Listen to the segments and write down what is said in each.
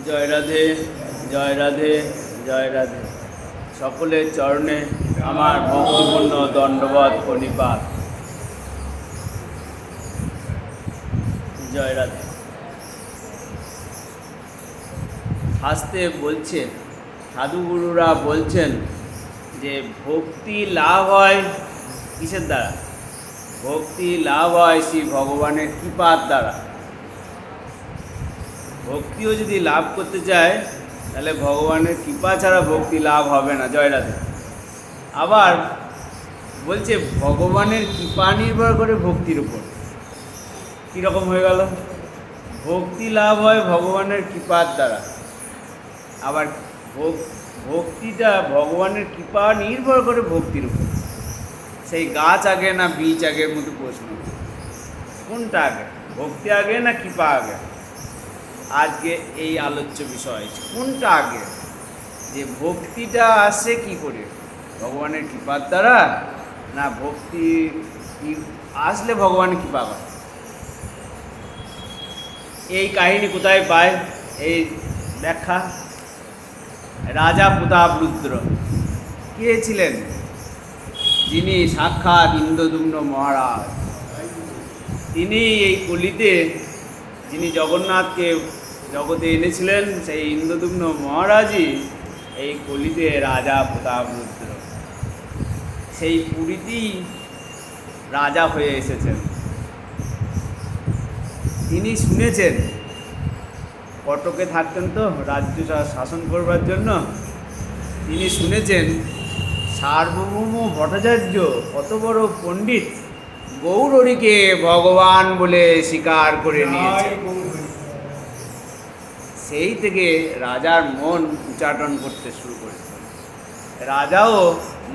জয় রাধে, জয় রাধে, জয় রাধে। সকলের চরণে আমার ভক্তিপূর্ণ দণ্ডবত প্রণিপাত। জয় রাধে। শাস্ত্রে বলছে, সাধুগুরুরা বলছেন যে ভক্তি লাভ হয় কিসের দ্বারা? ভক্তি লাভ হয় শ্রী ভগবানের কৃপার দ্বারা। ভক্তিও যদি লাভ করতে চায় তাহলে ভগবানের কৃপা ছাড়া ভক্তি লাভ হবে না। জয় রাধে। আবার বলছে ভগবানের কৃপা নির্ভর করে ভক্তির উপর। কীরকম হয়ে গেল? ভক্তি লাভ হয় ভগবানের কৃপার দ্বারা, আবার ভক্তিটা ভগবানের কৃপা নির্ভর করে ভক্তির উপর। সেই গাছ আগে না বীজ আগের মতো প্রশ্ন, কোনটা আগে? ভক্তি আগে না কৃপা আগে? আজকে এই আলোচ্য বিষয়, কোনটা আগে? যে ভক্তিটা আসে কি করে, ভগবানের কৃপার দ্বারা না ভক্তি আসলে ভগবানের কৃপা করে? এই কাহিনী কোথায় পায়? এই ব্যাখ্যা রাজা প্রতাপরুদ্র কে ছিলেন? যিনি সাক্ষাৎ ইন্দ্রদুম্ন মহারাজ। তিনি এই কলিতে যিনি জগন্নাথকে জগতে এনেছিলেন, সেই ইন্দ্রদুম্ন মহারাজই এই কলিতে রাজা প্রতাপরুদ্র। সেই পুরীতেই রাজা হয়ে এসেছেন। তিনি শুনেছেন, কটকে থাকতেন তো রাজ্য শাসন করবার জন্য। তিনি শুনেছেন সার্বভৌম ভট্টাচার্য কত বড় পণ্ডিত, গৌরহরিকে ভগবান বলে স্বীকার করে নিয়েছে। সেই থেকে রাজার মন উচ্চাটন করতে শুরু করেছে। রাজাও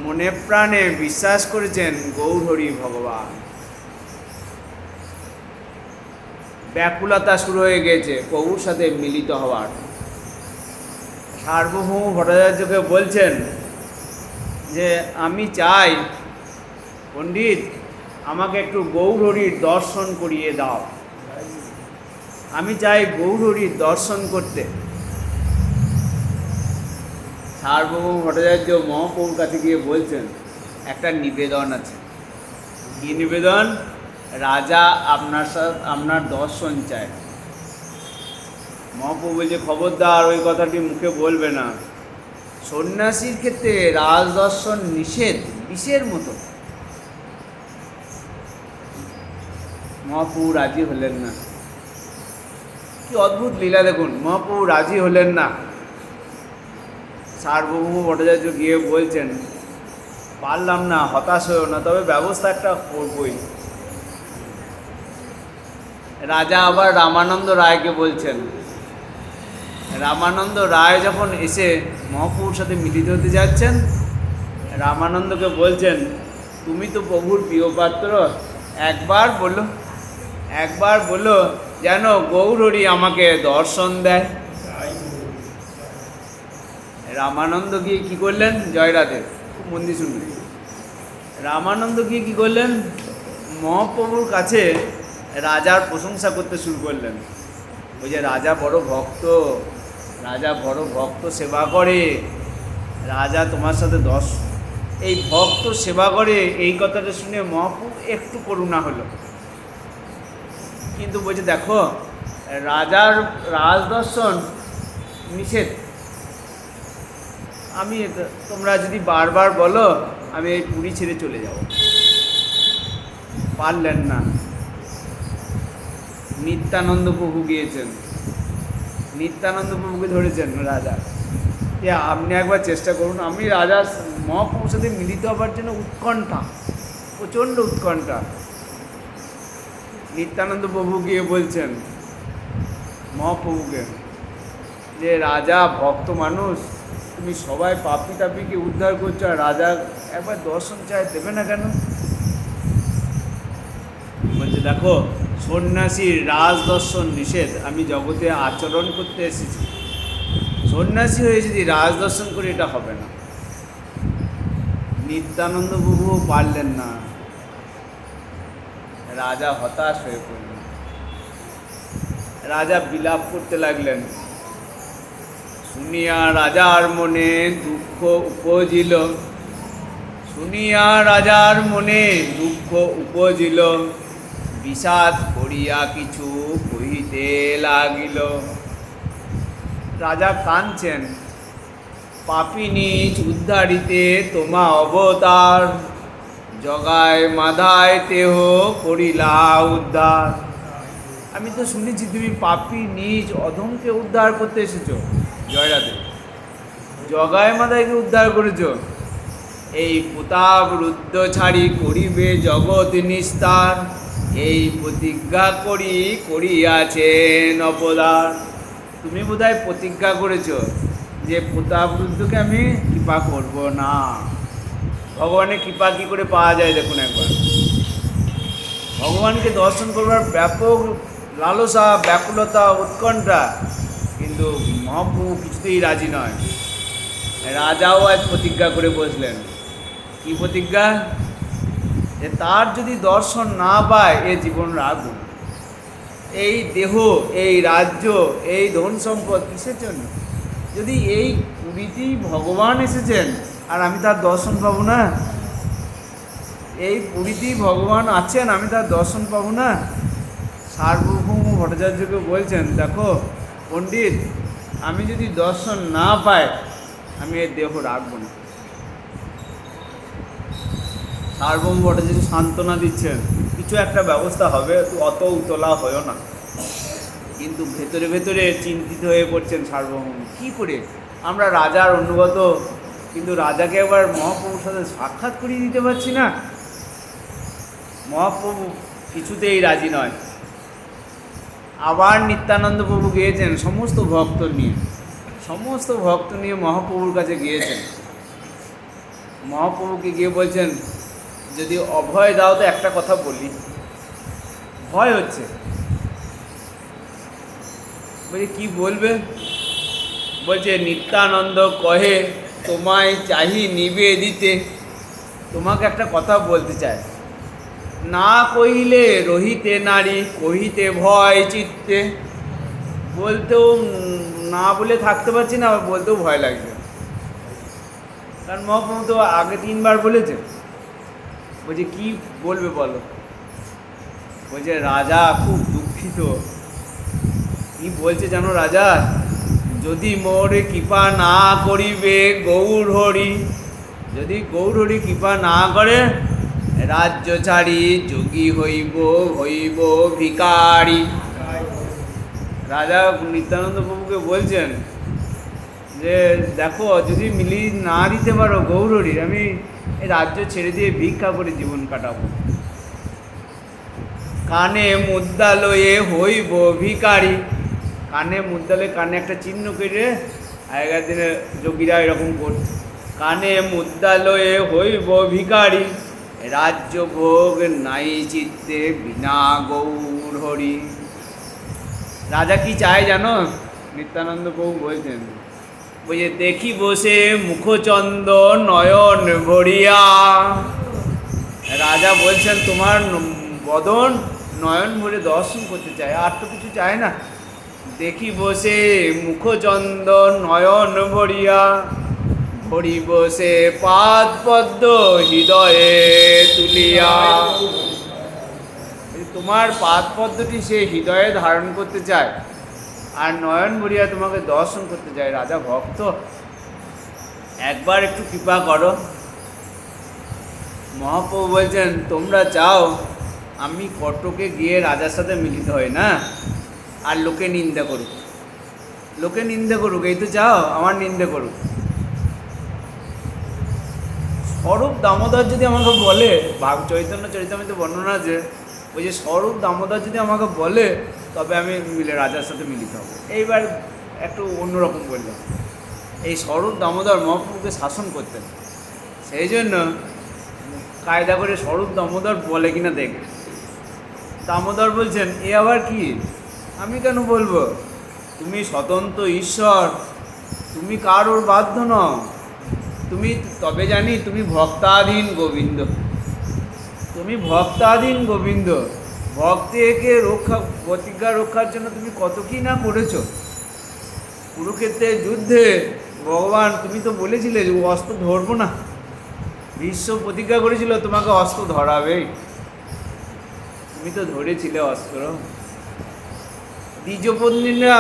মনে প্রাণে বিশ্বাস করেছেন গৌরহরি ভগবান। ব্যাকুলতা শুরু হয়ে গেছে প্রভুর সাথে মিলিত হওয়ার। সার্বভৌম ভট্টাচার্যকে বলছেন যে আমি চাই পণ্ডিত, আমাকে একটু গৌরহরির দর্শন করিয়ে দাও। আমি চাই গৌরহরির দর্শন করতে। সার্বভৌম ভট্টাচার্য মহাপ্রভুর কাছে গিয়ে বলছেন একটা নিবেদন আছে। কি নিবেদন? রাজা আপনার দর্শন চায়। মহাপ্রভু বলছে খবরদার ওই কথাটি মুখে বলবে না। সন্ন্যাসীর ক্ষেত্রে রাজদর্শন নিষেধ, বিষের মতো। মহাপ্রভু রাজি হলেন না। কি অদ্ভুত লীলা দেখুন, মহাপ্রভু রাজি হলেন না। সার্বভৌম ভট্টাচার্য গিয়ে বলছেন পারলাম না, হতাশ হয়েও না, তবে ব্যবস্থা একটা করবই। রাজা আবার রামানন্দ রায়কে বলছেন। রামানন্দ রায় যখন এসে মহাপ্রভুর সাথে মিলিত হতে যাচ্ছেন, রামানন্দকে বলছেন তুমি তো প্রভুর প্রিয় পাত্র, একবার বলো যেন গৌরহরি আমাকে দর্শন দেয়। রামানন্দ গিয়ে কী করলেন? জয় রাধে, খুব মন দিয়ে শুনবেন। রামানন্দ গিয়ে কী করলেন? মহাপ্রভুর কাছে রাজার প্রশংসা করতে শুরু করলেন। ওই যে রাজা বড় ভক্ত সেবা করে, রাজা তোমার সাথে এই ভক্ত সেবা করে, এই কথাটা শুনে মহাপ্রভু একটু করুণা হলো। কিন্তু বলছে দেখো রাজার রাজদর্শন নিষেধ। তোমরা যদি বারবার বলো আমি এই পুরী ছেড়ে চলে যাব। পারলেন না। নিত্যানন্দ প্রভু গিয়েছেন, নিত্যানন্দ প্রভুকে ধরেছেন রাজা, আপনি একবার চেষ্টা করুন। আমি রাজা মহাপ্রভুর সাথে মিলিত হবার জন্য উৎকণ্ঠা, প্রচণ্ড উৎকণ্ঠা। নিত্যানন্দ প্রভু গিয়ে বলছেন মহাপ্রভুকে যে রাজা ভক্ত মানুষ, তুমি সবাই পাপি তাপিকে উদ্ধার করছো, আর রাজা একবার দর্শন চায়, দেবে না কেন? বলছে দেখো সন্ন্যাসীর রাজদর্শন নিষেধ, আমি জগতে আচরণ করতে এসেছি। সন্ন্যাসী হয়ে যদি রাজদর্শন করি এটা হবে না। নিত্যানন্দ প্রভুও পারলেন না। রাজা হতাশ হয়ে পড়লেন। রাজা বিলাপ করতে লাগলেন, শুনিয়া রাজার মনে দুঃখ উপজিল, শুনিয়া রাজার মনে দুঃখ উপজিল, বিষাদ করিয়া কিছু কহিতে লাগিল। রাজা কাঁদছেন, পাপী নীচ উদ্ধারিতে তোমা অবতার, জগায় মাধায় দেহ করিলা উদ্ধার। আমি তো শুনেছি তুমি পাপী নীচ অধমকে উদ্ধার করতে এসেছো, জয়রাধে, জগায় মাধায়কে উদ্ধার করেছো। এই প্রতাপ রুদ্র ছাড়ি করিবে জগৎ নিস্তার, এই প্রতিজ্ঞা করিয়াছেন অপদার। তুমি বোধহয় প্রতিজ্ঞা করেছো যে প্রতাপ রুদ্রকে আমি কৃপা করব না। ভগবানের কৃপা কী করে পাওয়া যায় দেখুন একবার। ভগবানকে দর্শন করবার ব্যাপক লালসা, ব্যাকুলতা, উৎকণ্ঠা, কিন্তু মহাপ্রভু কিছুতেই রাজি নয়। রাজাও আজ প্রতিজ্ঞা করে বসলেন। কি প্রতিজ্ঞা? যে তার যদি দর্শন না পায় এ জীবন রাখব। এই দেহ, এই রাজ্য, এই ধন সম্পদ কিসের জন্য? যদি এই পুরীতেই ভগবান এসেছেন আর আমি তার দর্শন পাবো না, এই পুরীতেই ভগবান আছেন আমি তার দর্শন পাবো না। সার্বভৌম ভট্টাচার্যকে বলছেন, দেখো পণ্ডিত, আমি যদি দর্শন না পাই আমি এর দেহ রাখবো না। সার্বভৌম ভট্টাচার্য সান্ত্বনা দিচ্ছেন, কিছু একটা ব্যবস্থা হবে, অত উতলা হয়েও না। কিন্তু ভেতরে ভেতরে চিন্তিত হয়ে পড়ছেন সার্বভৌম, কী করে আমরা রাজার অনুগত, কিন্তু রাজাকে একবার মহাপ্রভুর সাথে সাক্ষাৎ করিয়ে দিতে পারছি না। মহাপ্রভু কিছুতেই রাজি নয়। আবার নিত্যানন্দ প্রভু গিয়েছেন সমস্ত ভক্ত নিয়ে মহাপ্রভুর কাছে গিয়েছেন। মহাপ্রভুকে গিয়ে বলছেন, যদি অভয় দাও তো একটা কথা বলি। ভয় হচ্ছে। বলছে কি বলবে? বলছে নিত্যানন্দ কহে তোমায় চাহি নিবেদিতে। তোমাকে একটা কথা বলতে চায়। না কহিলে রহিতে নারী, কহিতে ভয় চিত্তে। বলতেও না বলে থাকতে পারছি না, আবার বলতেও ভয় লাগছে। কারণ মহাপ্রভু তো আগে 3 বার বলেছে। বলছে কি বলবে বলো? বলছে রাজা খুব দুঃখিত। কি বলছে জানো রাজা? যদি মোরে কৃপা না করিবে গৌর হরি, যদি গৌর হরি কৃপা না করে রাজ্য ছাড়ি যোগী হইব ভিখারি। রাজা নিত্যানন্দ প্রভুকে বলছেন যে দেখো, যদি মিলিয়ে না দিতে পারো গৌর হরির, আমি এই রাজ্য ছেড়ে দিয়ে ভিক্ষা করে জীবন কাটাবো। কানে মুদ্রা লয়ে হইব ভিখারি। কানে মুদ্রা লয়ে, কানে একটা চিহ্ন করে, আগেকার দিনে যোগীরা এরকম করত। কানে মুদ্রা লয়ে হইব ভিখারি, রাজ্য ভোগ নাই চিত্তে বিনা গৌর হরি। রাজা কি চায় জানো? নিত্যানন্দ প্রভু বলছেন, বলছে দেখি বসে মুখচন্দ নয়ন ভরিয়া। রাজা বলছেন তোমার বদন নয়ন ভরে দর্শন করতে চায়, আর তো কিছু চায় না। দেখি বসে মুখচন্দ নয়ন ভরিয়া, ভরি বসে পাদ পদ্ম হৃদয়ে তুলিয়া। তোমার পাদ পদ্মটি সে হৃদয়ে ধারণ করতে চায় আর নয়ন ভরিয়া তোমাকে দর্শন করতে চায়। রাজা ভক্ত, একবার একটু কৃপা করো। মহাপ্রভু বলছেন তোমরা চাও আমি কটকে গিয়ে রাজার সাথে মিলিত হই না, আর লোকে নিন্দা করুক, লোকে নিন্দা করুক, এই তো চাও আমার নিন্দা করুক। স্বরূপ দামোদর যদি আমাকে বলে, চৈতন্য চরিতামৃতে বর্ণনা আছে, ওই যে স্বরূপ দামোদর যদি আমাকে বলে তবে আমি রাজার সাথে মিলিত হব। এইবার একটু অন্যরকম বললাম, এই স্বরূপ দামোদর মহাপ্রভুকে শাসন করতেন, সেই জন্য কায়দা করে স্বরূপ দামোদর বলে কিনা দেখে। দামোদর বলছেন এ আবার কি, আমি কেন বলবো? তুমি স্বতন্ত্র ঈশ্বর, তুমি কারোর বাধ্য নও। তুমি তবে জানি তুমি ভক্তাধীন গোবিন্দ, তুমি ভক্তাধীন গোবিন্দ। ভক্তকে রক্ষা, প্রতিজ্ঞা রক্ষার জন্য তুমি কত কি না করেছো। কুরুক্ষেত্রের যুদ্ধে ভগবান তুমি তো বলেছিলে যে অস্ত্র ধরবো না, ভীষ্ম প্রতিজ্ঞা করেছিল তোমাকে অস্ত্র ধরাবেই, তুমি তো ধরেছিলে অস্ত্র। দ্বিজপত্নীরা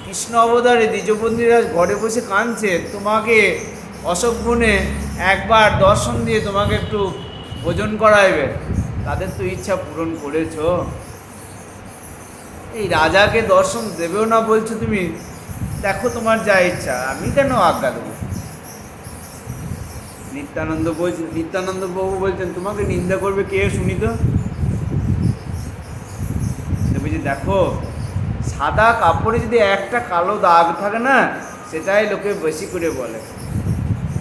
কৃষ্ণ অবতারে দ্বিজপত্নীরা ঘরে বসে কাঁদছে, তোমাকে অশোক বনে একবার দর্শন দিয়ে তোমাকে একটু ভোজন করাইবে, তাদের তো ইচ্ছা পূরণ করেছ। এই রাজাকে দর্শন দেবেও না বলছো তুমি, দেখো তোমার যা ইচ্ছা, আমি কেন আজ্ঞা দেবো? নিত্যানন্দ বাবু বলছেন তোমাকে নিন্দা করবে কে শুনি তো? বলছি দেখো, সাদা কাপড়ে যদি একটা কালো দাগ থাকে না, সেটাই লোকে বেশি করে বলে।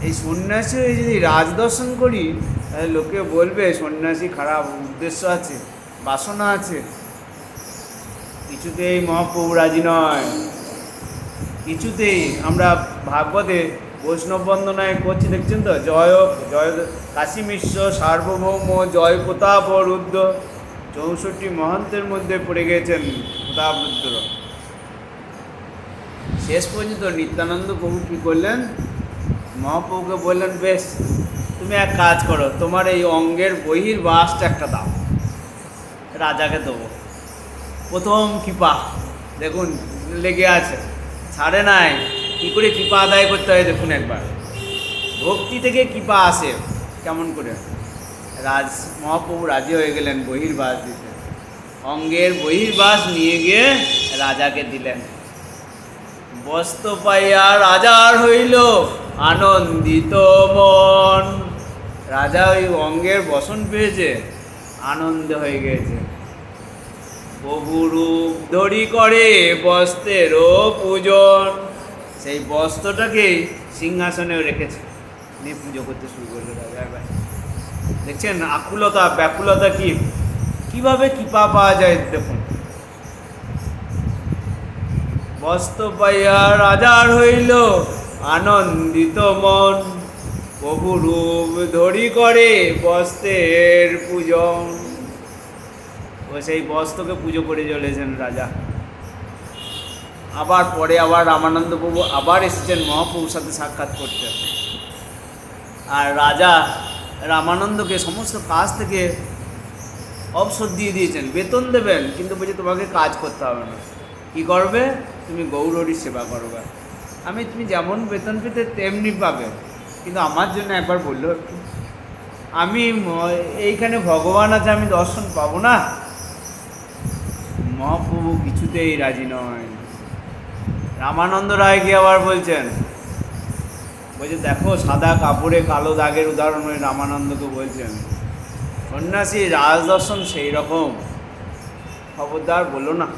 এই সন্ন্যাসী হয়ে যদি রাজদর্শন করি, তাহলে লোকে বলবে সন্ন্যাসী খারাপ উদ্দেশ্য আছে, বাসনা আছে। কিছুতেই মহাপ্রভু রাজি নয়, কিছুতেই। আমরা ভাগবতে বৈষ্ণব বন্দনায় করছি, দেখছেন তো, জয় জয় কাশী মিশ্র সার্বভৌম জয় প্রতাপ রুদ্র, 64 মহন্তের মধ্যে পড়ে গিয়েছেন প্রতাপ রুদ্র। শেষ পর্যন্ত নিত্যানন্দ প্রভু কী করলেন, মহাপ্রভুকে বললেন বেশ, তুমি এক কাজ করো, তোমার এই অঙ্গের বহির্বাসটা একটা দাও, রাজাকে দেবো। প্রথম কৃপা দেখুন লেগে আছে, ছাড়ে নাই। কী করে কৃপা আদায় করতে হয় দেখুন একবার, ভক্তি থেকে কৃপা আসে কেমন করে। মহাপ্রভু রাজি হয়ে গেলেন বহির্বাস দিতে, অঙ্গের বহির্বাস নিয়ে গিয়ে রাজাকে দিলেন। বস্ত্র পাইয়া রাজার হইল আনন্দিত মন। রাজা ওই অঙ্গের বসন পেয়েছে, আনন্দ হয়ে গেছে। বহুরূপ ধরি করে বস্ত্রেরও পূজন, সেই বস্ত্রটাকেই সিংহাসনেও রেখেছে, নিয়ে পুজো করতে শুরু করলো রাজা। একবার দেখছেন আকুলতা ব্যাকুলতা কীভাবে কৃপা পাওয়া যায় দেখুন। বস্ত্র পাইয়া রাজার হইল আনন্দিত মন, বহুরূপ ধরি করে বস্ত্রের পূজন। ও সেই বস্ত্রকে পুজো করে চলেছেন রাজা। আবার পরে আবার রামানন্দ প্রভু আবার এসেছেন মহাপ্রভুর সাথে সাক্ষাৎ করতে, আর রাজা রামানন্দকে সমস্ত কাজ থেকে অবসর দিয়ে দিয়েছেন, বেতন দেবেন, কিন্তু বলছে তোমাকে কাজ করতে হবে না। কী করবে? তুমি গৌরহরির সেবা করবে, তুমি যেমন বেতন পেতে তেমনি পাবে, কিন্তু আমার জন্য একবার বললো একটু, আমি এইখানে ভগবান আছে, আমি দর্শন পাবো না। মহাপ্রভু কিছুতেই রাজি নয়। রামানন্দ রায়কে আবার বলছে দেখো, সাদা কাপড়ে কালো দাগের উদাহরণ ওই রামানন্দকে বলছেন, সন্ন্যাসী রাজদর্শন সেই রকম, খবরদার বলো না।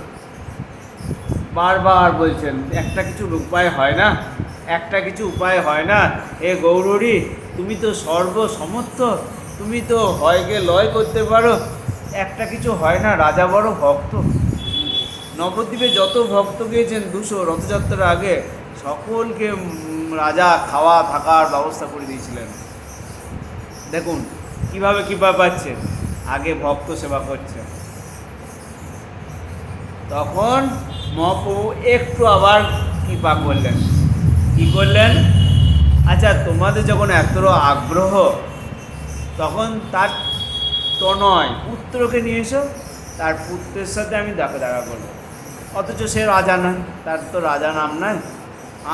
বারবার বলছেন একটা কিছু উপায় হয় না, একটা কিছু উপায় হয় না। এ গৌরহরি, তুমি তো সর্বসমর্থ, তুমি তো হয়কে লয় করতে পারো, একটা কিছু হয় না। রাজা বড় ভক্ত, নবদ্বীপে যত ভক্ত গিয়েছেন 200 রথযাত্রার আগে, সকলকে রাজা খাওয়া থাকার ব্যবস্থা করে দিয়েছিলেন। দেখুন কীভাবে কৃপা পাচ্ছে, আগে ভক্ত সেবা করছে। তখন মহাপ্রভু একটু আবার কৃপা করলেন। কী করলেন? আচ্ছা, তোমাদের যখন এত আগ্রহ, তখন তার তনয় পুত্রকে নিয়ে এসো, তার পুত্রের সাথে আমি দেখা করবো। অথচ সে রাজা নয়, তার তো রাজা নাম নাই।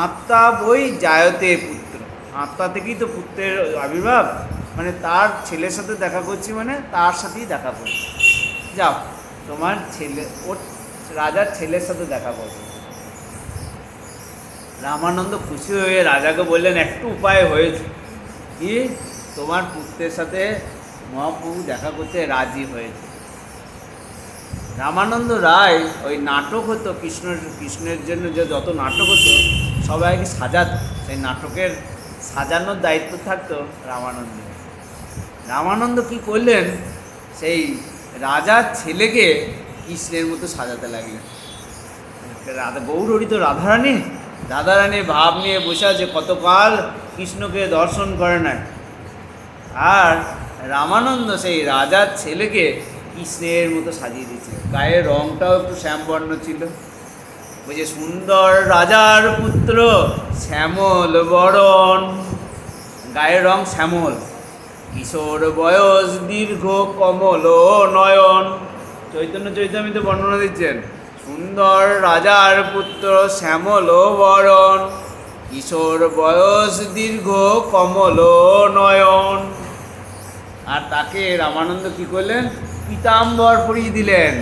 আত্মা বই জায়তে পুত্র, আত্মা থেকেই তো পুত্রের আবির্ভাব, মানে তার ছেলের সাথে দেখা করছি, মানে তার সাথেই দেখা করছি। যাও, তোমার ছেলে, ওর রাজার ছেলের সাথে দেখা করবে। রামানন্দ খুশি হয়ে রাজাকে বললেন একটু উপায় হয়েছে কি, তোমার পুত্রের সাথে মহাপ্রভু দেখা করতে রাজি হয়েছে। রামানন্দ রায় ওই নাটক হতো কৃষ্ণের জন্য যে যত নাটক হতো সবাইকে সাজাতো, সেই নাটকের সাজানোর দায়িত্ব থাকতো রামানন্দ কি করলেন, সেই রাজার ছেলেকে কৃষ্ণের মতো সাজাতে লাগলেন। গৌরহরি তো রাধারানীর ভাব নিয়ে বসে আছে, কতকাল কৃষ্ণকে দর্শন করে নাই, আর রামানন্দ সেই রাজার ছেলেকে কৃষ্ণের মতো সাজিয়ে দিয়েছিল। গায়ের রঙটাও একটু শ্যামবর্ণ ছিল, বলছে সুন্দর রাজার পুত্র শ্যামল বরণ, গায়ের রং শ্যামল, কিশোর বয়স দীর্ঘ কমল নয়ন। চৈতন্য চৈতামৃতে বর্ণনা দিচ্ছেন, সুন্দর রাজার পুত্র শ্যামল বরণ, কিশোর বয়স দীর্ঘ কমল নয়ন। আর তাকে রামানন্দ কি করলেন? পীতাম্বর পরিয়ে দিলেন।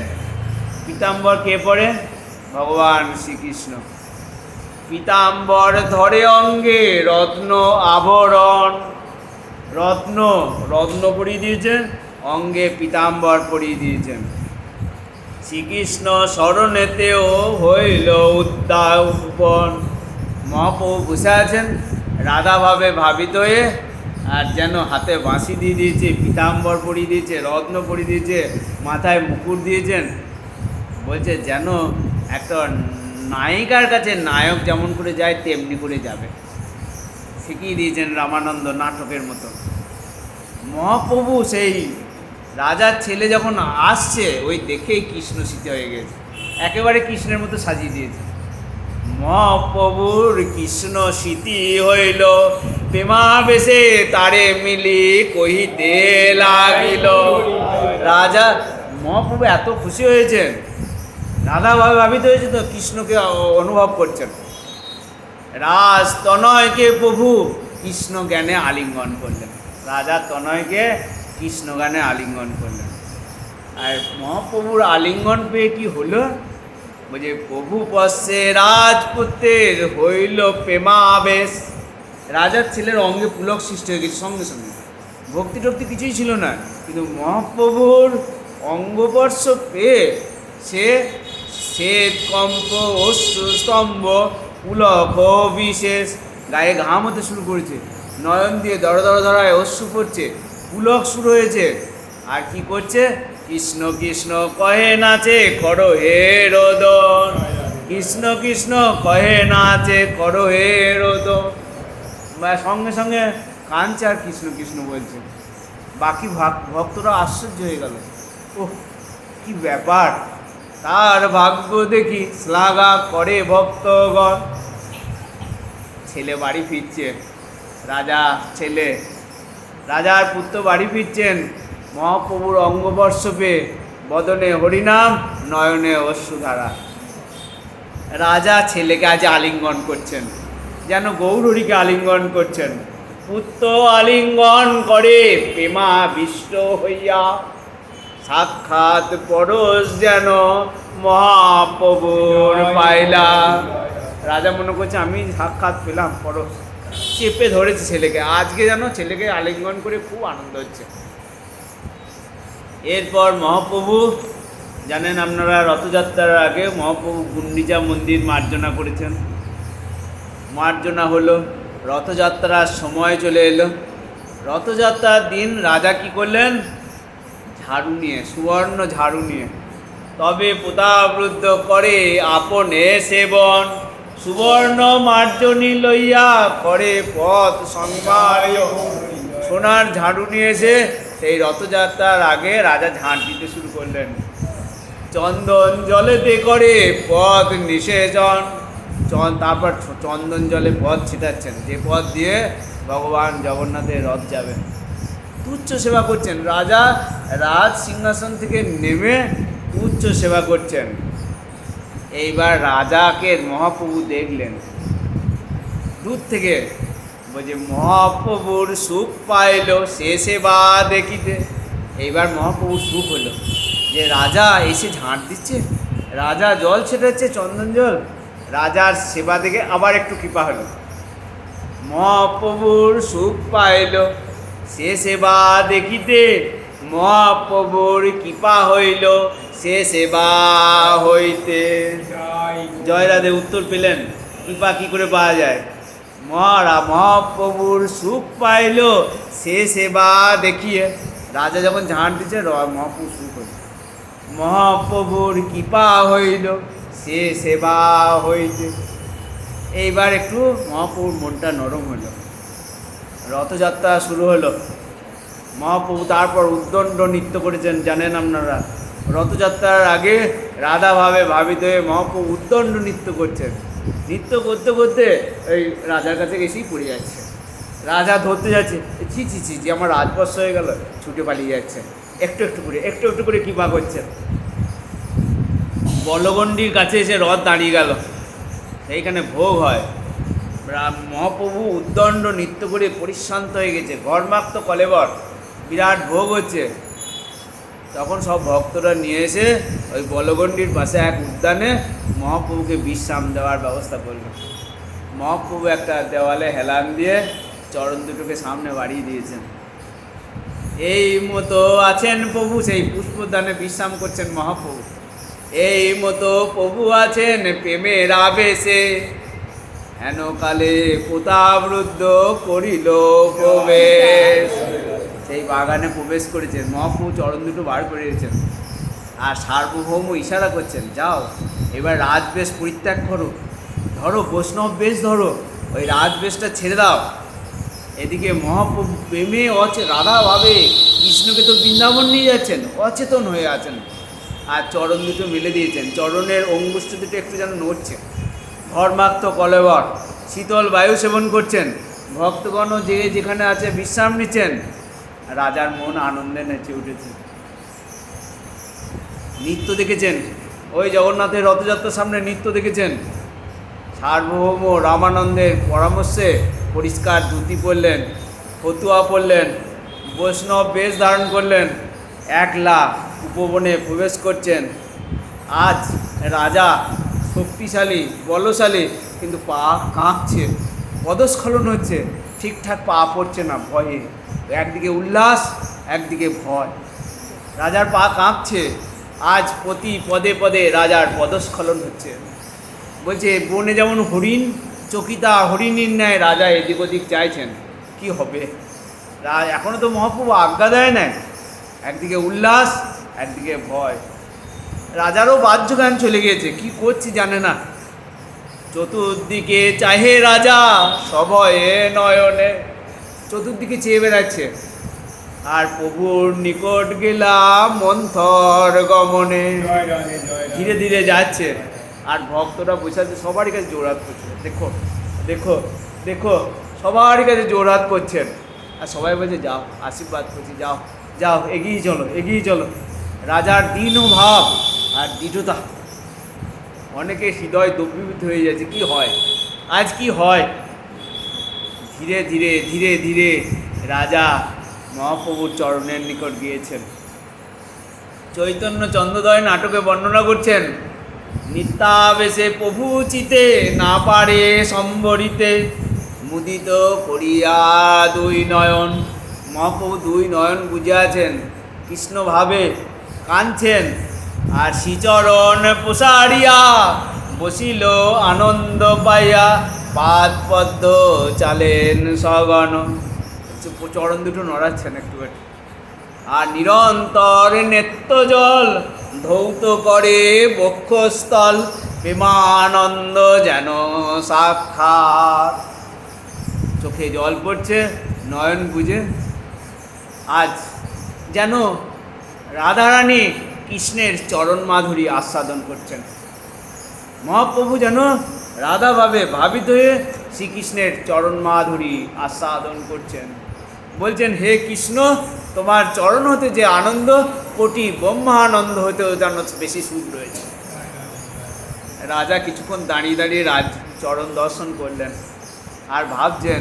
পীতাম্বর কে পরে? ভগবান শ্রীকৃষ্ণ। পীতাম্বর ধরে অঙ্গে রত্ন আভরণ, রত্ন রত্ন পরিয়ে দিয়েছেন, অঙ্গে পীতাম্বর পরিয়ে দিয়েছেন। শ্রীকৃষ্ণ শরণেতেও হইল উদ্যাপন। মহাপ্রভু বসে আছেন রাধাভাবে ভাবিত হয়ে, আর যেন হাতে বাঁশি দিয়ে দিয়েছে, পীতাম্বর পরিয়ে দিয়েছে, রত্ন পরিয়ে দিয়েছে, মাথায় মুকুট দিয়েছেন। বলছে যেন একটা নায়িকার কাছে নায়ক যেমন করে যায় তেমনি করে যাবে, শিখিয়ে দিয়েছেন রামানন্দ নাটকের মতো। মহাপ্রভু সেই রাজার ছেলে যখন আসছে, ওই দেখেই কৃষ্ণ স্মৃতি হয়ে গেছে, একেবারে কৃষ্ণের মতো সাজিয়ে দিয়েছে। মহাপ্রভুর কৃষ্ণ স্মৃতি হইল, প্রেমাবেশে তারে মিলি কহিতে লাগিল। রাজা মহাপ্রভু এত খুশি হয়েছেন, রাধাভাবে ভাবিত হয়েছে তো, কৃষ্ণকে অনুভব করছেন। রাজ তনয়কে প্রভু কৃষ্ণ জ্ঞানে আলিঙ্গন করলেন, রাজা তনয়কে কৃষ্ণ জ্ঞানে আলিঙ্গন করলেন। আর মহাপ্রভুর আলিঙ্গন পেয়ে কি হলো? বলছে প্রভু পশ্চে রাজপুত্রের হইল প্রেমাবেশ। রাজার ছেলের অঙ্গে পুলক সৃষ্টি হয়ে গেছে সঙ্গে সঙ্গে, ভক্তি টক্তি কিছুই ছিল না, কিন্তু মহাপ্রভুর অঙ্গস্পর্শ পেয়ে সে শ্বেত কম্প অশ্রুস্তম্ভ পুলক বিশেষ, গায়ে ঘাম হতে শুরু করেছে, নয়ন দিয়ে দর দর ধরায় অশ্রু পড়ছে, পুলক শুরু হয়েছে। আর কি করছে? কৃষ্ণ কৃষ্ণ কহে নাচে করো হে রোদন, কৃষ্ণ কৃষ্ণ কহে নাচে করো হে রোদন। সঙ্গে সঙ্গে কাঁদছে আর কৃষ্ণ কৃষ্ণ বলছে। বাকি ভক্তরা আশ্চর্য হয়ে গেল, ওহ কি ব্যাপার, তার ভাগ্য দেখি শ্লাঘা করে ভক্তগণ। ছেলে বাড়ি ফিরছে, রাজা ছেলে, রাজার পুত্র বাড়ি ফিরছেন, মহাপ্রভুর অঙ্গস্পর্শ পেয়ে বদনে হরিনাম নয়নে অশ্রুধারা। রাজা ছেলেকে আজ আলিঙ্গন করছেন, যেন গৌরহরিকে আলিঙ্গন করছেন। পুত্র আলিঙ্গন করে প্রেমাবিষ্ট হইয়া, সাক্ষাৎ পরশ যেন মহাপ্রভুর পাইলা। রাজা মনে করছে আমি সাক্ষাৎ পেলাম পরশ, চেপে ধরেছে ছেলেকে, আজকে যেন ছেলেকে আলিঙ্গন করে খুব আনন্দ হচ্ছে। এরপর মহাপ্রভু জানেন আপনারা, রথযাত্রার আগে মহাপ্রভু গুন্ডিচা মন্দির মার্জনা করেছেন। মার্জনা হলো, রথযাত্রার সময় চলে এলো। রথযাত্রার দিন রাজা কি করলেন? ঝাড়ু নিয়ে, সুবর্ণ ঝাড়ু নিয়ে, তবে প্রতাবরুদ্ধ করে আপনে সেবন, সুবর্ণ মার্জনী লইয়া করে পথ সংবার। সোনার ঝাড়ু নিয়ে এসে সেই রথযাত্রার আগে রাজা ঝাড় দিতে শুরু করলেন। চন্দন জলেতে করে পথ নিষেচন, তারপর চন্দন জলে পথ ছিটাচ্ছেন, যে পথ দিয়ে ভগবান জগন্নাথের রথ যাবেন। তুচ্ছ সেবা করছেন, রাজা রাজ সিংহাসন থেকে নেমে তুচ্ছ সেবা করছেন। এইবার রাজাকে মহাপ্রভু দেখলেন দূর থেকে, বলছে মহাপ্রভুর সুখ পাইল সে সেবা দেখিতে। এইবার মহাপ্রভুর সুখ হলো যে রাজা এসে ঝাঁট দিচ্ছে, রাজা জল ছেটাচ্ছে, চন্দন জল, রাজার সেবা দেখে আবার একটু কৃপা হলো। মহাপ্রভুর সুখ পাইল সে সেবা দেখিতে, মহাপ্রভুর কৃপা হইল সে সেবা হইতে। জয় রাধে। উত্তর পেলেন, কৃপা কি করে পাওয়া যায়? মহাপ্রভুর সুখ পাইল সে সেবা দেখিয়ে। রাজা যখন ঝাঁট দিচ্ছে মহাপ্রভুর সুখ হইল, মহাপ্রভুর কৃপা হইল সে সেবা হইতে। এইবার একটু মহাপ্রভুর মনটা নরম হইল, রথযাত্রা শুরু হলো। মহাপ্রভু তারপর উদ্দণ্ড নৃত্য করেছেন। জানেন আপনারা, রথযাত্রার আগে রাধা ভাবে ভাবিত হয়ে মহাপ্রভু উদ্দণ্ড নৃত্য করছেন। নৃত্য করতে করতে ওই রাজার কাছে এসেই পড়ে যাচ্ছে। রাজা ধরতে যাচ্ছে, ছি ছি ছি ছি আমার রাজবর্ষ হয়ে গেল, ছুটে পালিয়ে যাচ্ছে। একটু একটু করে কৃপা করছেন। বলগণ্ডির কাছে এসে রথ দাঁড়িয়ে গেল, সেইখানে ভোগ হয়। মহাপ্রভু উদ্দণ্ড নৃত্য করে পরিশ্রান্ত হয়ে গেছে, ঘর্মাক্ত কলেবর, বিরাট ভোগ হচ্ছে। তখন সব ভক্তরা নিয়ে এসে ওই বলগণ্ডির পাশে এক উদ্যানে মহাপ্রভুকে বিশ্রাম দেওয়ার ব্যবস্থা করল। মহাপ্রভু একটা দেওয়ালে হেলান দিয়ে চরণ দুটোকে সামনে বাড়িয়ে দিয়েছেন। এই মতো আছেন প্রভু, সেই পুষ্পদানে বিশ্রাম করছেন মহাপ্রভু। এই মতো প্রভু আছেন প্রেমের আবেশে, হেন কালে প্রতাবরুদ্ধ করিল প্রবেশ। সেই বাগানে প্রবেশ করেছেন মহাপ্রভু, চরণ দুটো বার করে দিয়েছেন। আর সার্বভৌম ইশারা করছেন, যাও এবার রাজবেশ পরিত্যাগ করো, ধরো বৈষ্ণব বেশ ধরো, ওই রাজবেশটা ছেড়ে দাও। এদিকে মহাপ্রভু প্রেমে রাধা ভাবে কৃষ্ণকে তো বৃন্দাবন নিয়ে যাচ্ছেন, অচেতন হয়ে আছেন। আর চরণ দুটো মেলে দিয়েছেন, চরণের অঙ্গুষ্ঠ দুটো একটু যেন নড়ছে। ঘর্মাক্ত কলেবর, শীতল বায়ু সেবন করছেন। ভক্তগণ যে যেখানে আছে বিশ্রাম নিচ্ছেন। রাজার মন আনন্দে নেচে উঠেছে। নৃত্য দেখেছেন, ওই জগন্নাথের রথযাত্রার সামনে নৃত্য দেখেছেন। সার্বভৌম রামানন্দের পরামর্শে পরিষ্কার ধুতি পরলেন, ফতুয়া পরলেন, বৈষ্ণব বেশ ধারণ করলেন, একলা উপবনে প্রবেশ করছেন। আজ রাজা শক্তিশালী বলশালী, কিন্তু পা কাঁপছে, পদস্খলন হচ্ছে, ঠিকঠাক পা পড়ছে না ভয়ে। একদিকে উল্লাস, একদিকে ভয়। রাজার পা কাঁপছে, আজ প্রতি পদে পদে রাজার পদস্খলন হচ্ছে। বলছে বনে যেমন হরিণ, চকিতা হরিণীর ন্যায় রাজা এদিক ওদিক চাইছেন, কি হবে? এখনও তো মহাপ্রভু আজ্ঞা দেয় না। একদিকে উল্লাস, একদিকে ভয়। রাজারও বাহ্য জ্ঞান চলে গিয়েছে, কি করছি জানে না। চতুর্দিকে চাহে রাজা সভয়ে নয়নে, চতুর্দিকে চেয়ে বেড়াচ্ছে। আর প্রভুর নিকট গেলাম মন্থর গমনে, ধীরে ধীরে যাচ্ছে। আর ভক্তরা বসে আছে, সবারই কাছে জোড়হাত করছে, দেখো দেখো দেখো, সবারই কাছে জোড়হাত করছেন। আর সবাই বলছে যাও, আশীর্বাদ করছি, যাও যাও, এগিয়ে চলো এগিয়ে চলো। রাজার দীন ভাব আর দৃঢ়তা, অনেকে হৃদয় দ্রবীভূত হয়ে যাচ্ছে, কি হয় আজ, কি হয়। ধীরে ধীরে ধীরে ধীরে রাজা মহাপ্রভুর চরণের নিকট গিয়েছেন। চৈতন্য চন্দ্রোদয় নাটকে বর্ণনা করছেন, নিত্যাবেশে প্রভু চিতে না পারে সম্বরিতে, মুদিত করিয়া দুই নয়ন। মহাপ্রভু দুই নয়ন বুঝে আছেন, কৃষ্ণ ভাবে কাঁদছেন। আর শ্রীচরণ প্রসারিয়া বসিল আনন্দ পাইয়া, পাদ পদ্ম চালেন সগণ। চরণ দুটো নড়াচ্ছেন একটু একটু। আর নিরন্তর নেত্র জল ধৌত করে বক্ষস্থল, প্রেমানন্দ যেন সাক্ষাৎ। চোখে জল পড়ছে, নয়ন বুঝে। আজ যেন রাধারানী কৃষ্ণের চরণ মাধুরী আস্বাদন করছেন। মহাপ্রভু যেন রাধাভাবে ভাবিত হয়ে শ্রীকৃষ্ণের চরণ মাধুরী আস্বাদন করছেন। বলছেন, হে কৃষ্ণ, তোমার চরণ হতে যে আনন্দ, কোটি ব্রহ্মানন্দ হতেও যেন বেশি সুখ রয়েছে। রাজা কিছুক্ষণ দাঁড়িয়ে দাঁড়িয়ে চরণ দর্শন করলেন। আর ভাবছেন,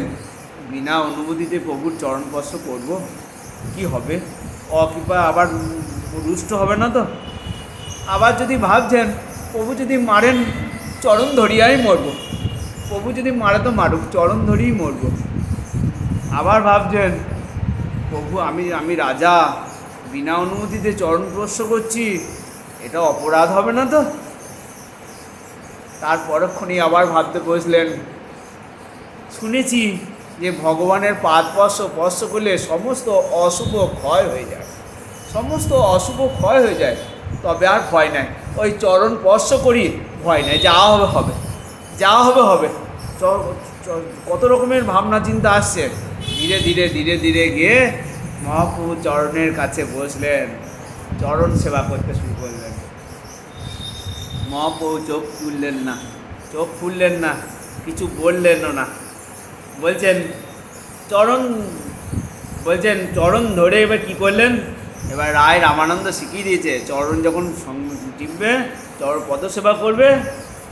বিনা অনুমতিতে প্রভুর চরণ স্পর্শ করব, কি হবে? অকৃপা আবার রুষ্ট হবে না তো? আবার যদি ভাবছেন, প্রভু যদি মারেন চরণ ধরিয়াই মরব, প্রভু যদি মারে তো মারুক, চরণ ধরিয়েই মরব। আবার ভাবছেন, প্রভু আমি রাজা, বিনা অনুমতিতে চরণ স্পর্শ করছি, এটা অপরাধ হবে না তো? তার পরক্ষণেই আবার ভাবতে বসলেন, শুনেছি যে ভগবানের পাদ স্পর্শ করলে সমস্ত অশুভ ক্ষয় হয়ে যায়, সমস্ত অশুভ ক্ষয় হয়ে যায়। তবে আর ভয় নাই, ওই চরণ স্পর্শ করি, ভয় নাই, যা হবে হবে, যা হবে হবে। কত রকমের ভাবনা চিন্তা আসছে। ধীরে ধীরে ধীরে ধীরে গিয়ে মহাপ্রভু চরণের কাছে বসলেন, চরণ সেবা করতে শুরু করলেন। মহাপ্রভু চোখ খুললেন না, কিছু বললেনও না। বলছেন চরণ ধরে এবার কি করলেন, এবার রায় রামানন্দ শিখিয়ে দিয়েছে চরণ যখন টিপবে, পদসেবা করবে,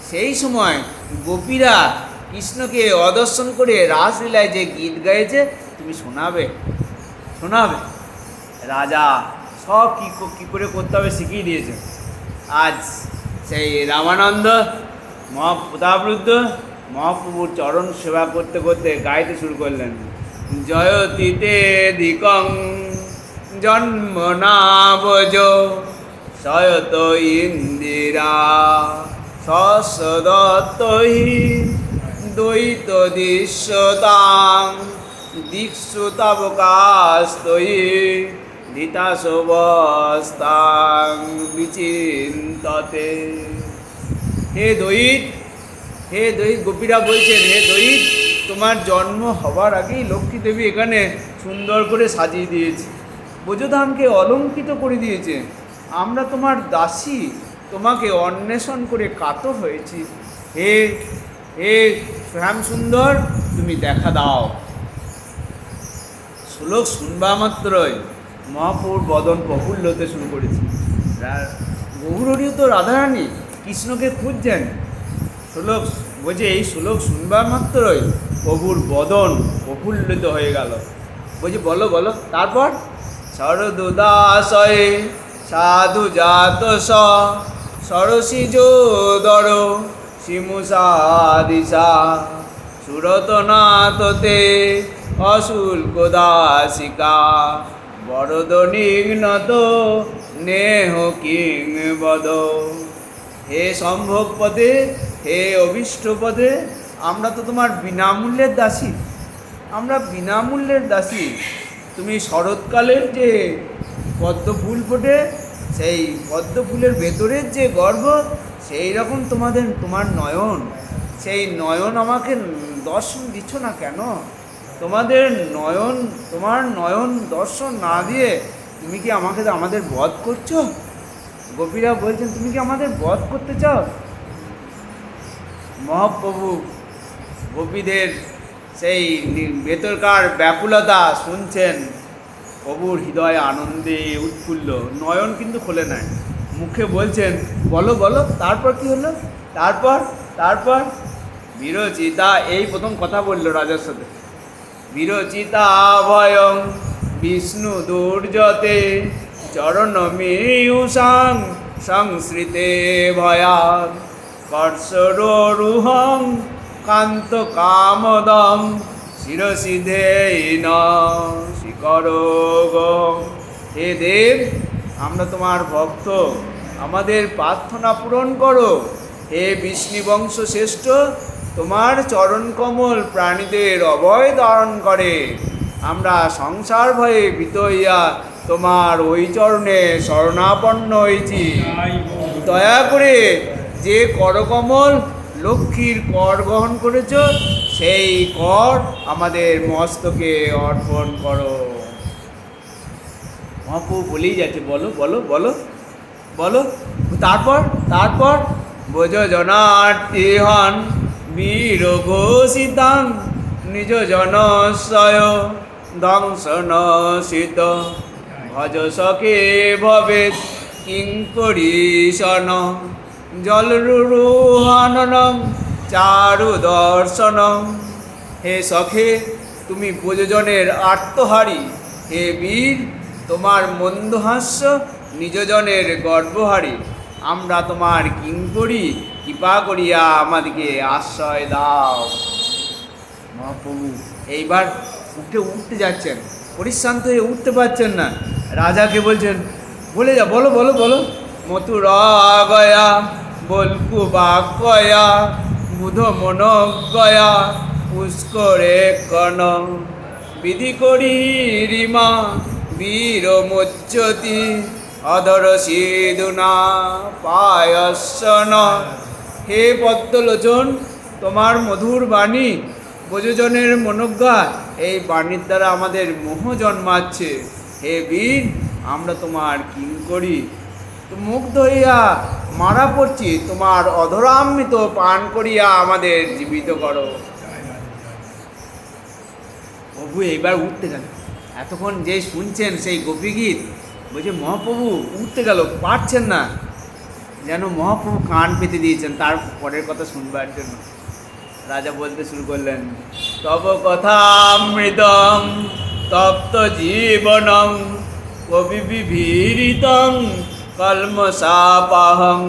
সেই সময় গোপীরা কৃষ্ণকে অদর্শন করে রাসলীলায় যে গীত গাইছে তুমি শোনাবে। রাজা সব কী করে করতে হবে শিখিয়ে দিয়েছে। আজ সেই রামানন্দ মহাপ্রতাপরুদ্ধ মহাপ্রভুর চরণ সেবা করতে করতে গাইতে শুরু করলেন, জয়তীতে দিকং জন্মনাবজ সয়ত ইন্দিরা সদত্তই দ্বৈত দৃশ্যতাং দীক্ষুতাবকাস্তয়ী ধৃতাশবস্তাং বিচিন্ততে। হে দ্বৈত গোপীরা বলছেন, হে দ্বৈত, তোমার জন্ম হবার আগেই লক্ষ্মী দেবী এখানে সুন্দর করে সাজিয়ে দিয়েছে, ব্রজধামকে অলঙ্কৃত করে দিয়েছে। আমরা তোমার দাসী, তোমাকে অন্বেষণ করে কাতর হয়েছি। হে শ্যাম সুন্দর, তুমি দেখা দাও। শ্লোক শুনবা মাত্রই মহাপ্রভুর বদন প্রফুল্ল হতে শুরু করেছে। গৌরহরিও তো রাধারানী কৃষ্ণকে খুঁজছেন। এই শ্লোক শুনবা মাত্রই প্রভুর বদন প্রফুল্লিত হয়ে গেল। বলছে বলো। তারপর শরদুদাশয়ে সাধু জাত সরসিজোদর শিমুষা দিশা সুরতনাথতে অশুল্ক দাসিকা বরদ নিঘ্নত নেহ কিং বদ। হে সম্ভোগ পদে, হে অভীষ্ট পদে, আমরা তো তোমার বিনামূল্যের দাসী। তুমি শরৎকালের যে পদ্ম ফুল ফোটে, সেই পদ্ম ফুলের ভেতরের যে গর্ভ, সেই রকম তোমার নয়ন, সেই নয়ন আমাকে দর্শন দিচ্ছ না কেন? তোমার নয়ন দর্শন না দিয়ে তুমি কি আমাদের বধ করছো? গোপীরা বলছেন, তুমি কি আমাদের বধ করতে চাও? মহাপ্রভু গোপীদের সেই ভেতরকার ব্যাকুলতা শুনছেন। প্রভুর হৃদয় আনন্দে উৎফুল্ল, নয়ন কিন্তু খোলে নাই, মুখে বলছেন বলো। তারপর কি হলো? তারপর বিরচিতা, এই প্রথম কথা বললো রাজার সাথে। বিরচিতা ভয়ং বিষ্ণু দুর্যতে চরণ মেয়ুষাং সংশ্রিতে ভয়া কর্ষরোহং কান্ত কামদম শিরসিধেন শিকর। হে দেব, আমরা তোমার ভক্ত, আমাদের প্রার্থনা পূরণ করো। হে বিষ্ণু বংশ শ্রেষ্ঠ, তোমার চরণ কমল প্রাণীদের অভয় ধারণ করে। আমরা সংসার ভয়ে ভীত হইয়া তোমার ওই চরণে শরণাপন্ন হয়েছি। দয়া করে যে করকমল লক্ষ্মীর কর গ্রহণ করেছ, সেই কর আমাদের মস্তকে অর্পণ করো। মহাপ্রভু বলেই যাচ্ছে বলো। তারপর বোঝ জনার্থী হন বীর ঘোষিতাং নিজ জনশয় দংশনসিত ভজ সখে ভবেত কিঙ্করীশন জলরুহাননম চারু দর্শনম। হে সখে, তুমি প্রযোজনের আর্তহারী। হে বীর, তোমার মন্দহাস্য নিজজনের গর্বহারী। আমরা তোমার কিঙ্করী, কৃপা করিয়া আমাদেরকে আশ্রয় দাও। মহাপ্রভু এইবার উঠতে যাচ্ছেন, পরিশ্রান্ত হয়ে উঠতে পারছেন না। রাজাকে বলছেন, বলে যা, বলো। মথুরা গয়া বলকু বাকয়া বুধ মন গয়া পুষ্করে কন বিধি করি রিমা বীর মোচ্যতি অধর সিধুনা পায়সন। হে পদ্মলোচন, তোমার মধুর বাণী ব্রজজনের মনোজ্ঞা, এই বাণীর দ্বারা আমাদের মোহ জন্মাচ্ছে। হে বীর, আমরা তোমার কিঙ্করী। তো মুগ্ধ হইয়া মারা পড়ছি, তোমার অধরামৃত পান করিয়া আমাদের জীবিত করো। প্রভু এইবার উঠতে গেল। এতক্ষণ যে শুনছেন সেই গোপীগীত, বলছে মহাপ্রভু উঠতে গেল, পারছেন না, যেন মহাপ্রভু কান পেতে দিয়েছেন তার পরের কথা শুনবার জন্য। রাজা বলতে শুরু করলেন, তব কথামৃতম তপ্ত জীবনং কবি বিভীরিতং কলমশাপাহং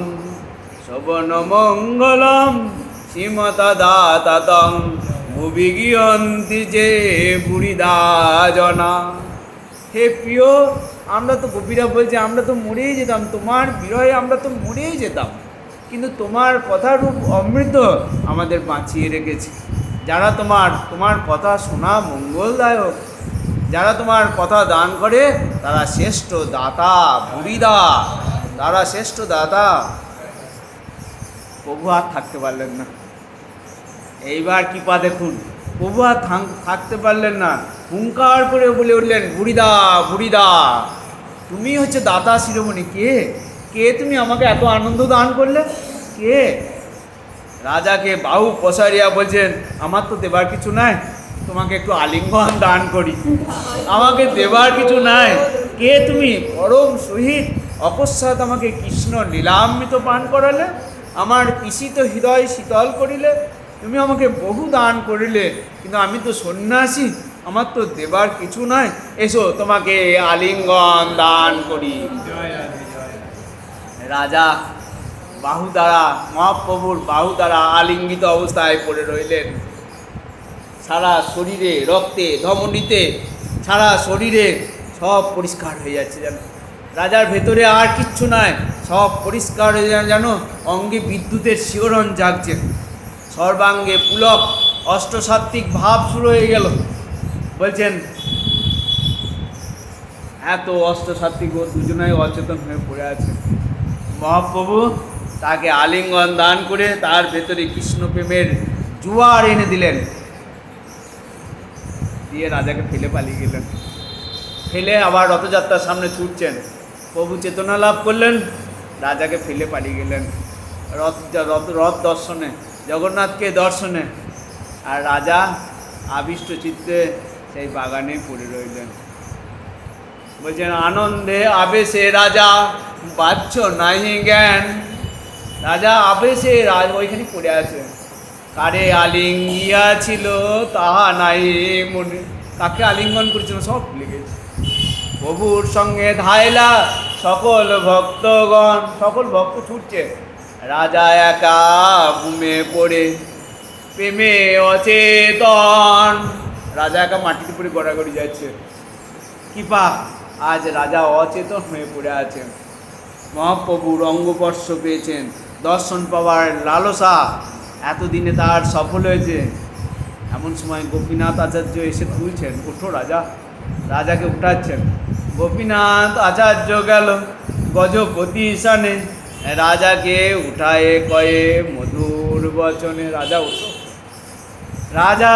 শবন মঙ্গলম শ্রীমতদাতং ভুবিগিয়ন্তি যে বুড়িদা জনা। হে প্রিয়, আমরা তো গোপীরা বলছে আমরা তো মরেই যেতাম, তোমার বিরহে আমরা তো মরেই যেতাম, কিন্তু তোমার কথারূপ অমৃত আমাদের বাঁচিয়ে রেখেছে। যারা তোমার কথা শোনা মঙ্গলদায়ক, যারা তোমার কথা দান করে তারা শ্রেষ্ঠ দাতা, বুড়িদা, তারা শ্রেষ্ঠ দাতা। প্রভু আর থাকতে পারলেন না। এইবার কৃপা দেখুন, প্রভু আর থাকতে পারলেন না, হুঙ্কার করে বলে উঠলেন, বুড়িদা, বুড়িদা, তুমি হচ্ছে দাতা শিরোমণি। কে কে তুমি আমাকে এত আনন্দ দান করলে? কে? রাজাকে বাহু প্রসারিয়া বলছেন, আমার তো দেবার কিছু নাই, তোমাকে একটু আলিঙ্গন দান করি, আমাকে দেবার কিছু নাই। কে তুমি? পরম সহিত অকস্মাৎ আমাকে কৃষ্ণ লীলামৃত পান করালে, আমার পিসিত হৃদয় শীতল করিলে, তুমি আমাকে বহু দান করিলে, কিন্তু আমি তো সন্ন্যাসী, আমার তো দেবার কিছু নাই, এসো তোমাকে আলিঙ্গন দান করি। রাজা বাহু দ্বারা, মহাপ্রভুর বাহু দ্বারা আলিঙ্গিত অবস্থায় পড়ে রইলেন। সারা শরীরে রক্তে ধমনীতে, সারা শরীরে সব পরিষ্কার হয়ে যাচ্ছে যেন। রাজার ভেতরে আর কিচ্ছু নাই, সব পরিষ্কার হয়ে যায় যেন। অঙ্গে বিদ্যুতের শিহরণ জাগছে, সর্বাঙ্গে পুলক অষ্টসাত্ত্বিক ভাব শুরু হয়ে গেল। বলছেন এত অষ্টসাত্ত্বিক ও দুজনাই অচেতন হয়ে পড়ে আছে। মহাপ্রভু তাকে আলিঙ্গন দান করে তার ভেতরে কৃষ্ণ প্রেমের জোয়ার এনে দিলেন, দিয়ে রাজাকে ফেলে পালিয়ে গেলেন। ফেলে আবার রথযাত্রার সামনে ছুটছেন। প্রভু চেতনা লাভ করলেন, রাজাকে ফেলে পালিয়ে গেলেন রথ দর্শনে, জগন্নাথকে দর্শনে। আর রাজা আবিষ্ট চিত্তে সেই বাগানে পড়ে রইলেন। বলছেন, আনন্দে আবেশে রাজা বাহ্য নাহি জ্ঞান। রাজা আবেশে ওইখানে পড়ে আছে। কারে আলিঙ্গিয়া ছিল তাহা নাই মনে, কাকে আলিঙ্গন করেছিল সব ভুলে গেছে। প্রভুর সঙ্গে ধাইলা সকল ভক্তগণ, সকল ভক্ত ছুটছে, রাজা একা ঘুমে পড়ে প্রেমে অচেতন। রাজা একা মাটিতে পড়ে গড়াগড়ি যাচ্ছে। কৃপা, আজ রাজা অচেতন হয়ে পড়ে আছেন। মহাপ্রভুর অঙ্গস্পর্শ পেয়েছেন, দর্শন পাওয়ার লালসা এতদিনে তার সফল হয়েছে। এমন সময় গোপীনাথ আচার্য এসে তুলছেন, ওঠো রাজা। রাজাকে উঠাচ্ছেন। গোপীনাথ আচার্য গেল গজপতি ঈশানে, রাজাকে উঠায়ে কয়ে মধুর বচনে, রাজা ওঠো। রাজা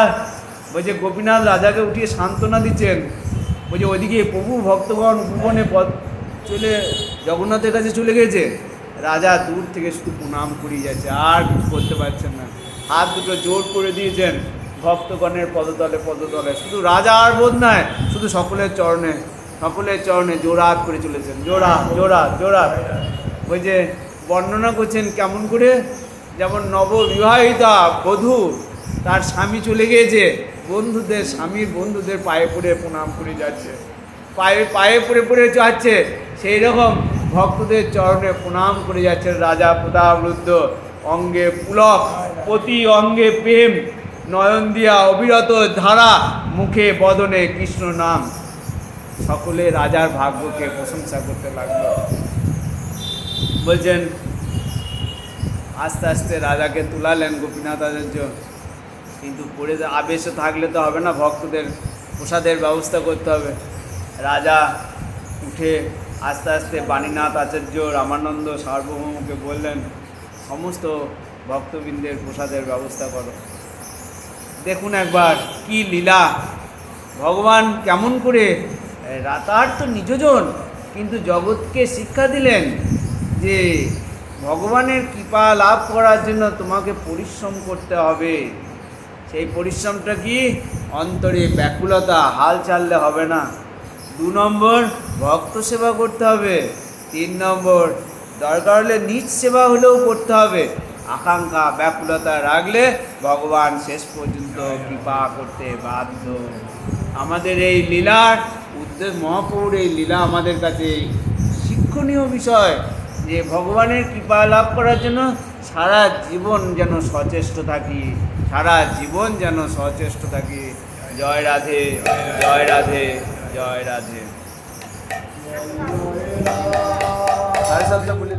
বলছে, গোপীনাথ রাজাকে উঠিয়ে সান্ত্বনা দিচ্ছেন। বলছে ওইদিকে প্রভু ভক্তগণ ভুবনে পথ চলে জগন্নাথের কাছে চলে গেছে। রাজা দূর থেকে শুধু প্রণাম করিয়ে যাচ্ছে, আর কিছু করতে পারছেন না। হাত দুটো জোর করে দিয়েছেন ভক্তগণের পদতলে পদতলে। শুধু রাজা আর বোধ নয়, শুধু সকলের চরণে জোড়া হাত করে চলেছেন, জোড়া জোড়া জোড়া। ওই যে বর্ণনা করছেন কেমন করে, যেমন নববিবাহিতা বধূ, তার স্বামী চলে গিয়েছে, স্বামীর বন্ধুদের পায়ে পড়ে প্রণাম করে যাচ্ছে, পায়ে পড়ে যাচ্ছে, সেই রকম ভক্তদের চরণে প্রণাম করে যাচ্ছেন রাজা প্রতাপরুদ্ধ। অঙ্গে পুলক, প্রতি অঙ্গে প্রেম, নয়ন দিয়া অবিরত ধারা, মুখে বদনে কৃষ্ণ নাম। সকলে রাজার ভাগ্যকে প্রশংসা করতে লাগলো। বলছেন আস্তে আস্তে রাজাকে তুলালেন গোপীনাথ আচার্য, কিন্তু পড়ে আবেশে থাকলে তো হবে না, ভক্তদের প্রসাদের ব্যবস্থা করতে হবে। রাজা উঠে আস্তে আস্তে বাণীনাথ আচার্য, রামানন্দ সার্বভৌমকে বললেন, সমস্ত ভক্তবৃন্দের প্রসাদের ব্যবস্থা করো। দেখুন একবার কি লীলা, ভগবান কেমন করে, তার তো নিজজন, কিন্তু জগৎকে শিক্ষা দিলেন যে ভগবানের কৃপা লাভ করার জন্য তোমাকে পরিশ্রম করতে হবে। সেই পরিশ্রমটা কি? অন্তরে ব্যাকুলতা, হাল ছাড়লে হবে না। 2 নম্বর, ভক্ত সেবা করতে হবে। 3 নম্বর, দরকার হলে নিজ সেবা হলেও করতে হবে। আকাঙ্ক্ষা ব্যাকুলতা রাখলে ভগবান শেষ পর্যন্ত কৃপা করতে বাধ্য। আমাদের এই লীলার উদ্দেশ্য, মহাপ্রভুর এই লীলা আমাদের কাছে শিক্ষণীয় বিষয়, যে ভগবানের কৃপা লাভ করার জন্য সারা জীবন যেন সচেষ্ট থাকি, সারা জীবন যেন সচেষ্ট থাকি। জয় রাধে, জয় রাধে, জয় রাধে। সাড়ে 7টা বলে